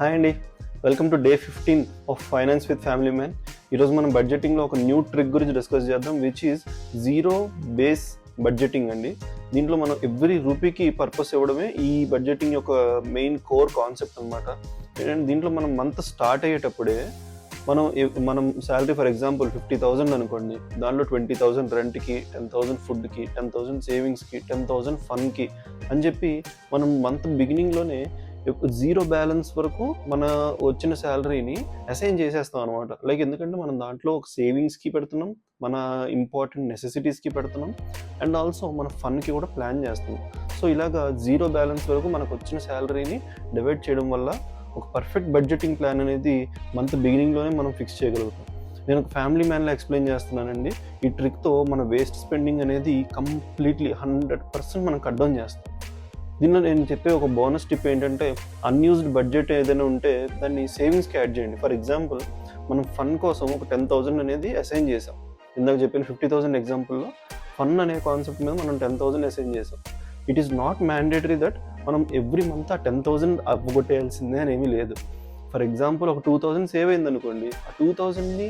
Hi అండి, welcome to day 15 of finance with family man. ఈరోజు మనం బడ్జెటింగ్లో ఒక న్యూ ట్రిక్ గురించి డిస్కస్ చేద్దాం, which is zero base budgeting అండి. దీంట్లో మనం ఎవ్రీ రూపీకి పర్పస్ ఇవ్వడమే ఈ బడ్జెటింగ్ యొక్క మెయిన్ కోర్ కాన్సెప్ట్ అనమాట. దీంట్లో మనం మంత్ స్టార్ట్ అయ్యేటప్పుడే మనం శాలరీ ఫర్ ఎగ్జాంపుల్ 50,000 అనుకోండి, దానిలో 20,000 రెంట్కి, 10,000 ఫుడ్కి, 10,000 సేవింగ్స్కి, 10,000 ఫన్కి అని చెప్పి మనం మంత్ బిగినింగ్లోనే జీరో బ్యాలెన్స్ వరకు మన వచ్చిన శాలరీని అసైన్ చేసేస్తాం అనమాట. లైక్ ఎందుకంటే మనం దాంట్లో ఒక సేవింగ్స్కి పెడుతున్నాం, మన ఇంపార్టెంట్ నెసెసిటీస్కి పెడుతున్నాం, అండ్ ఆల్సో మన ఫన్కి కూడా ప్లాన్ చేస్తున్నాం. సో ఇలాగా జీరో బ్యాలెన్స్ వరకు మనకు వచ్చిన శాలరీని డివైడ్ చేయడం వల్ల ఒక పర్ఫెక్ట్ బడ్జెటింగ్ ప్లాన్ అనేది మంత్ బిగినింగ్లోనే మనం ఫిక్స్ చేయగలుగుతాం. నేను ఒక ఫ్యామిలీ మ్యాన్లో ఎక్స్ప్లెయిన్ చేస్తున్నానండి. ఈ ట్రిక్తో మన వేస్ట్ స్పెండింగ్ అనేది కంప్లీట్లీ 100% మనం కట్ డౌన్ చేస్తాం. దీనిలో నేను చెప్పే ఒక బోనస్ టిప్ ఏంటంటే, అన్యూజ్డ్ బడ్జెట్ ఏదైనా ఉంటే దాన్ని సేవింగ్స్కి యాడ్ చేయండి. ఫర్ ఎగ్జాంపుల్, మనం ఫన్ కోసం ఒక 10,000 అనేది అసైన్ చేసాం. ఇందాక చెప్పిన 50,000 ఎగ్జాంపుల్లో ఫన్ అనే కాన్సెప్ట్ మీద మనం 10,000 అసైన్ చేసాం. It is not mandatory that మనం ఎవ్రీ మంత్ ఆ 10,000 అవ్వగొట్టేయాల్సిందే అని ఏమీ లేదు. ఫర్ ఎగ్జాంపుల్, ఒక 2,000 సేవ్ అయింది అనుకోండి, ఆ 2,000ని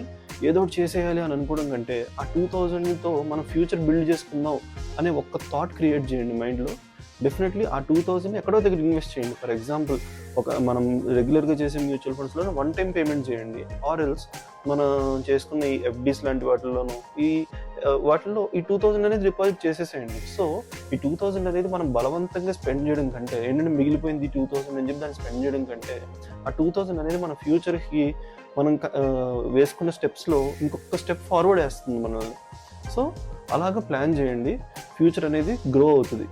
ఏదో ఒకటి చేసేయాలి అని అనుకోవడం కంటే ఆ 2,000తో మనం ఫ్యూచర్ బిల్డ్ చేసుకుందాం అనే ఒక్క థాట్ క్రియేట్ చేయండి మైండ్లో. డెఫినెట్లీ ఆ 2,000 ఎక్కడో దగ్గర ఇన్వెస్ట్ చేయండి. ఫర్ ఎగ్జాంపుల్, మనం రెగ్యులర్గా చేసే మ్యూచువల్ ఫండ్స్లో వన్ టైం పేమెంట్ చేయండి, ఆర్ ఎల్స్ మనం చేసుకున్న ఈ ఎఫ్డీస్ లాంటి వాటిల్లోనూ వాటిల్లో ఈ 2,000 అనేది డిపాజిట్ చేసేసేయండి. సో ఈ 2,000 అనేది మనం బలవంతంగా స్పెండ్ చేయడం కంటే, ఏంటంటే మిగిలిపోయింది ఈ 2,000 అని చెప్పి దాన్ని స్పెండ్ చేయడం కంటే, ఆ 2,000 అనేది మన ఫ్యూచర్కి మనం వేసుకున్న స్టెప్స్లో ఇంకొక స్టెప్ ఫార్వర్డ్ వేస్తుంది మనల్ని. సో అలాగా ప్లాన్ చేయండి, ఫ్యూచర్ అనేది గ్రో అవుతుంది.